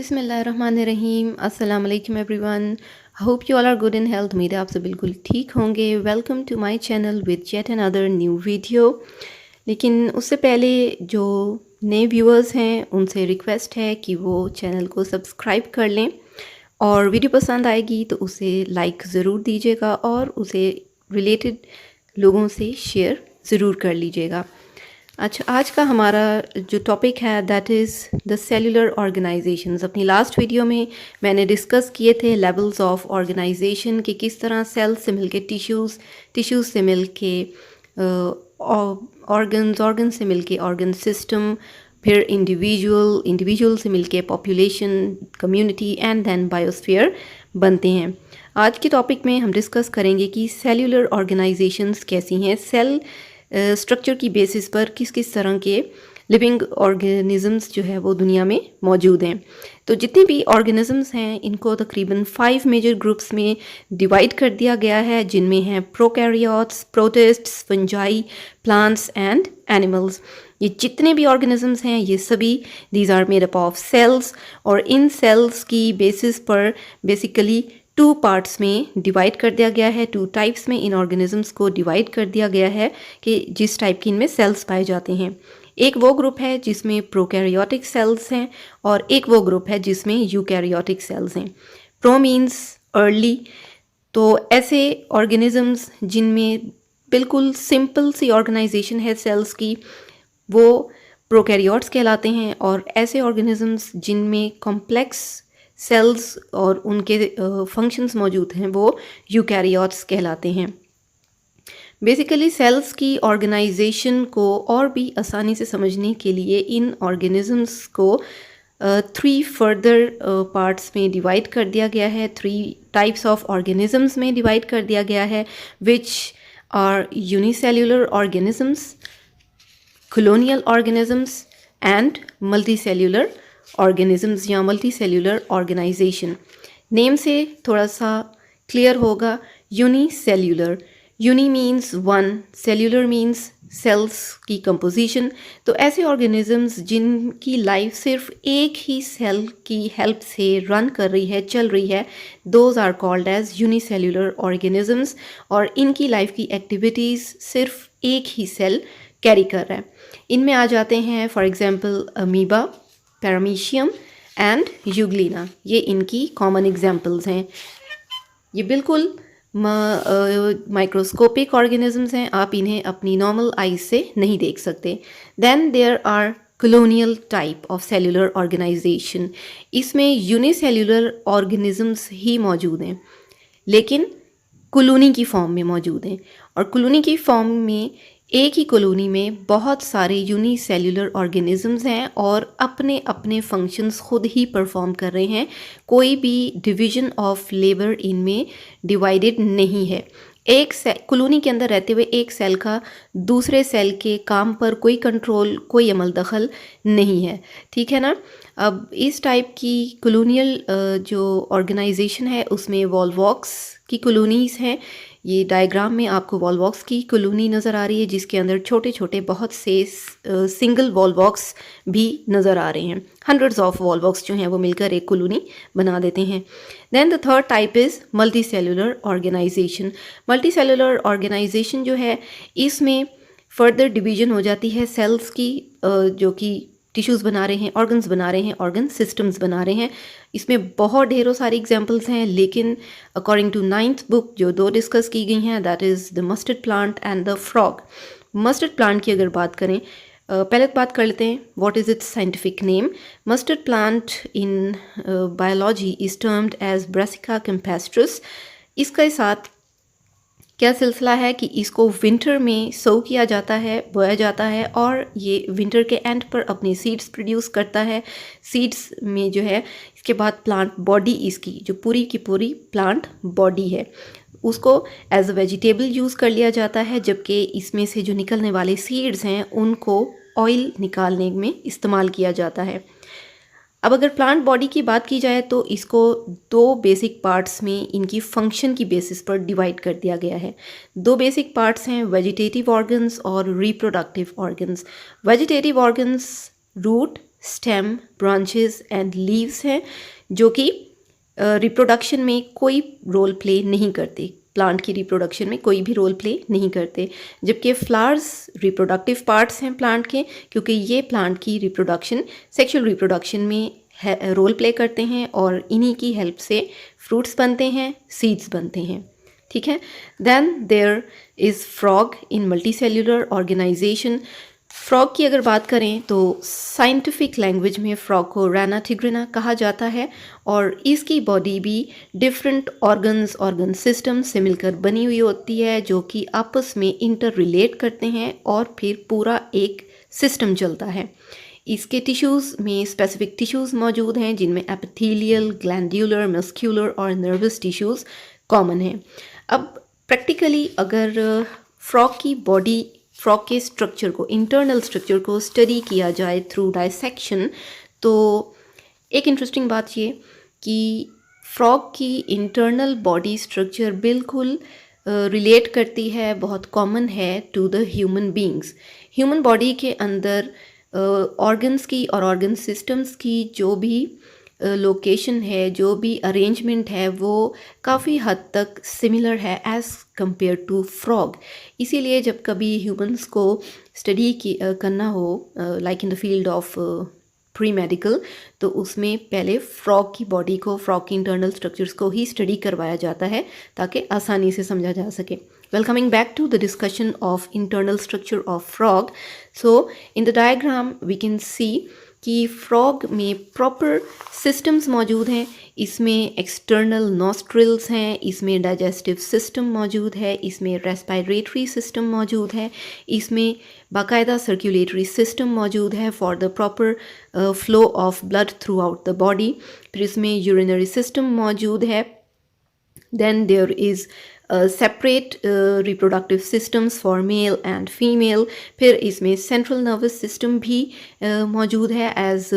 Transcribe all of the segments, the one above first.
बिस्मिल्लाहिर्रहमानिर्रहीम अस्सलाम वालेकुम everyone. Hope you all are good in health. उम्मीद है आप सब बिल्कुल ठीक होंगे। Welcome to my channel with yet another new video. लेकिन उससे पहले जो नए व्यूअर्स हैं उनसे रिक्वेस्ट है कि वो चैनल को सब्सक्राइब कर लें और वीडियो पसंद आएगी तो उसे लाइक ज़रूर दीजिएगा और उसे रिलेटेड लोगों से शेयर ज़रूर कर लीजिएगा। अच्छा, आज का हमारा जो टॉपिक है that is the cellular organisations. अपनी लास्ट वीडियो में मैंने डिस्कस किए थे लेवल्स ऑफ ऑर्गेनाइजेशन कि किस तरह सेल्स से मिलके टिश्यूज़ से मिलके ऑर्गन से मिलके ऑर्गन सिस्टम, फिर इंडिविजुअल से मिलके population, community and then biosphere बनते हैं। आज के टॉपिक में हम डिस्कस करेंगे कि सेल्युलर ऑर्गेनाइजेशंस कैसी हैं, सेल स्ट्रक्चर की बेसिस पर किस किस तरह के लिविंग ऑर्गेनिज़म्स जो है वो दुनिया में मौजूद हैं। तो जितने भी ऑर्गेनिज़म्स हैं इनको तकरीबन 5 मेजर ग्रुप्स में डिवाइड कर दिया गया है, जिनमें हैं prokaryotes, protists, fungi, plants and animals. ये जितने भी ऑर्गेनिज़म्स हैं ये सभी these are made up of cells, और इन सेल्स की बेसिस पर बेसिकली 2 पार्ट्स में डिवाइड कर दिया गया है, 2 टाइप्स में इन ऑर्गेनिजम्स को डिवाइड कर दिया गया है कि जिस टाइप की इनमें सेल्स पाए जाते हैं। एक वो ग्रुप है जिसमें प्रोकैरियोटिक सेल्स हैं और एक वो ग्रुप है जिसमें यूकैरियोटिक सेल्स हैं। प्रो मीन्स अर्ली, तो ऐसे ऑर्गेनिजम्स जिनमें बिल्कुल सिंपल सी ऑर्गेनाइजेशन है सेल्स की वो प्रोकैरियोट्स कहलाते हैं, और ऐसे ऑर्गेनिजम्स जिनमें कॉम्प्लेक्स सेल्स और उनके फंक्शंस मौजूद हैं वो यूकैरियोट्स कहलाते हैं। बेसिकली सेल्स की ऑर्गेनाइजेशन को और भी आसानी से समझने के लिए इन ऑर्गेनिजम्स को 3 फर्दर पार्ट्स में डिवाइड कर दिया गया है, 3 टाइप्स ऑफ ऑर्गेनिजम्स में डिवाइड कर दिया गया है, which are unicellular organisms, colonial organisms and multicellular organisms या multicellular organization। नेम से थोड़ा सा क्लियर होगा। Unicellular, uni means one, cellular means cells की कंपोजिशन। तो ऐसे ऑर्गेनिजम्स जिनकी लाइफ सिर्फ एक ही सेल की हेल्प से रन कर रही है, चल रही है, those are called as unicellular organisms, और इनकी लाइफ की एक्टिविटीज़ सिर्फ एक ही सेल कैरी कर रहा है। इनमें आ जाते हैं for example amoeba, paramecium and Euglena. ये इनकी कॉमन एग्जांपल्स हैं। ये बिल्कुल माइक्रोस्कोपिक ऑर्गेनिजम्स हैं, आप इन्हें अपनी नॉर्मल आईज से नहीं देख सकते। Then there are colonial type of cellular organisation. इसमें यूनिसेल्युलर ऑर्गेनिजम्स ही मौजूद हैं लेकिन कॉलोनी की फॉर्म में मौजूद हैं, और कॉलोनी की फॉर्म में एक ही कॉलोनी में बहुत सारे यूनिसेल्युलर ऑर्गेनिजम्स हैं और अपने अपने फंक्शंस खुद ही परफॉर्म कर रहे हैं। कोई भी डिवीजन ऑफ लेबर इनमें डिवाइडेड नहीं है। एक कॉलोनी के अंदर रहते हुए एक सेल का दूसरे सेल के काम पर कोई कंट्रोल, कोई अमल दखल नहीं है। ठीक है ना। अब इस टाइप की कॉलोनियल जो ऑर्गेनाइजेशन है उसमें वॉल्वॉक्स की कॉलोनीज़ हैं। ये डायग्राम में आपको वॉल्वॉक्स की कॉलोनी नज़र आ रही है जिसके अंदर छोटे छोटे बहुत से सिंगल वॉल्वॉक्स भी नज़र आ रहे हैं। हंड्रेड्स ऑफ वॉल्वॉक्स जो हैं वो मिलकर एक कॉलोनी बना देते हैं। Then the third type is multi cellular organisation. Multi cellular organisation जो है इसमें फर्दर डिवीजन हो जाती है सेल्स की, जो कि टिश्यूज़ बना रहे हैं, ऑर्गन्स बना रहे हैं, ऑर्गन सिस्टम्स बना रहे हैं। इसमें बहुत ढेरों सारी एग्जांपल्स हैं, लेकिन अकॉर्डिंग टू 9th बुक जो 2 डिस्कस की गई हैं that is the mustard plant and the frog. Mustard plant की अगर बात करें, पहले बात कर लेते हैं what is its scientific name. Mustard plant in biology is termed as Brassica campestris. इसके साथ क्या सिलसिला है कि इसको विंटर में सो किया जाता है, बोया जाता है, और ये विंटर के एंड पर अपनी सीड्स प्रोड्यूस करता है। सीड्स में जो है इसके बाद प्लांट बॉडी, इसकी जो पूरी की पूरी प्लांट बॉडी है उसको एज अ वेजिटेबल यूज़ कर लिया जाता है, जबकि इसमें से जो निकलने वाले सीड्स हैं उनको ऑयल निकालने में इस्तेमाल किया जाता है। अब अगर प्लांट बॉडी की बात की जाए तो इसको 2 बेसिक पार्ट्स में इनकी फंक्शन की बेसिस पर डिवाइड कर दिया गया है। 2 बेसिक पार्ट्स हैं वेजिटेटिव ऑर्गन्स और reproductive organs. Vegetative organs root, stem, branches and leaves हैं जो कि रिप्रोडक्शन में कोई रोल प्ले नहीं करते, प्लांट की रिप्रोडक्शन में कोई भी रोल प्ले नहीं करते। जबकि फ्लावर्स रिप्रोडक्टिव पार्ट्स हैं प्लांट के, क्योंकि ये प्लांट की रिप्रोडक्शन, सेक्सुअल रिप्रोडक्शन में रोल प्ले करते हैं और इन्हीं की हेल्प से फ्रूट्स बनते हैं, सीड्स बनते हैं। ठीक है। Then there is frog in multicellular organisation. Frog की अगर बात करें तो साइंटिफिक लैंग्वेज में फ्रॉग को रैना टिग्रिना कहा जाता है और इसकी बॉडी भी डिफरेंट ऑर्गन सिस्टम से मिलकर बनी हुई होती है जो कि आपस में इंटर रिलेट करते हैं और फिर पूरा एक सिस्टम चलता है। इसके टिश्यूज़ में स्पेसिफिक टिश्यूज़ मौजूद हैं जिनमें एपिथेलियल, ग्लैंड्यूलर, मस्क्यूलर और नर्वस टिश्यूज़ कॉमन हैं। अब प्रैक्टिकली अगर फ्रॉग के स्ट्रक्चर को, इंटरनल स्ट्रक्चर को स्टडी किया जाए थ्रू डायसेक्शन, तो एक इंटरेस्टिंग बात ये कि फ्रॉग की इंटरनल बॉडी स्ट्रक्चर बिल्कुल रिलेट करती है, बहुत कॉमन है to the human beings. Human body के अंदर ऑर्गन्स की और ऑर्गन सिस्टम्स की जो भी लोकेशन है, जो भी अरेंजमेंट है, वो काफ़ी हद तक सिमिलर है एज़ कंपेयर टू फ्रॉग। इसीलिए जब कभी ह्यूमंस को स्टडी करना हो like in the field of pre medical, तो उसमें पहले फ्रॉग की बॉडी को, फ्रॉग की इंटरनल स्ट्रक्चर्स को ही स्टडी करवाया जाता है ताकि आसानी से समझा जा सके। Well, coming back to the discussion of internal structure of frog. So, in the diagram we can see कि फ्रॉग में प्रॉपर सिस्टम्स मौजूद हैं। इसमें एक्सटर्नल नॉस्ट्रिल्स हैं, इसमें डाइजेस्टिव सिस्टम मौजूद है, इसमें रेस्पिरेटरी सिस्टम मौजूद है, इसमें बाकायदा सर्कुलेटरी सिस्टम मौजूद है for the proper flow of blood throughout the body. फिर इसमें यूरिनरी सिस्टम मौजूद है। Then there is separate reproductive systems for male and female. फिर इसमें सेंट्रल नर्वस सिस्टम भी मौजूद है as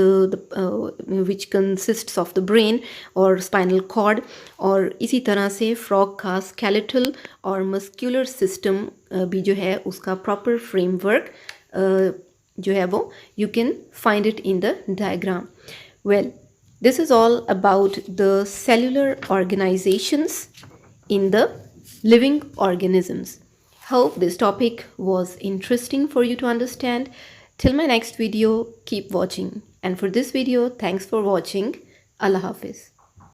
which consists of the brain और स्पाइनल कॉर्ड। और इसी तरह से फ्रॉग का स्केलेटल और मस्क्यूलर सिस्टम भी जो है उसका प्रॉपर फ्रेमवर्क जो है वो you can find it in the diagram. Well, this is all about the cellular organizations in the living organisms. Hope this topic was interesting for you to understand. Till my next video, keep watching. And for this video, thanks for watching. Allah Hafiz.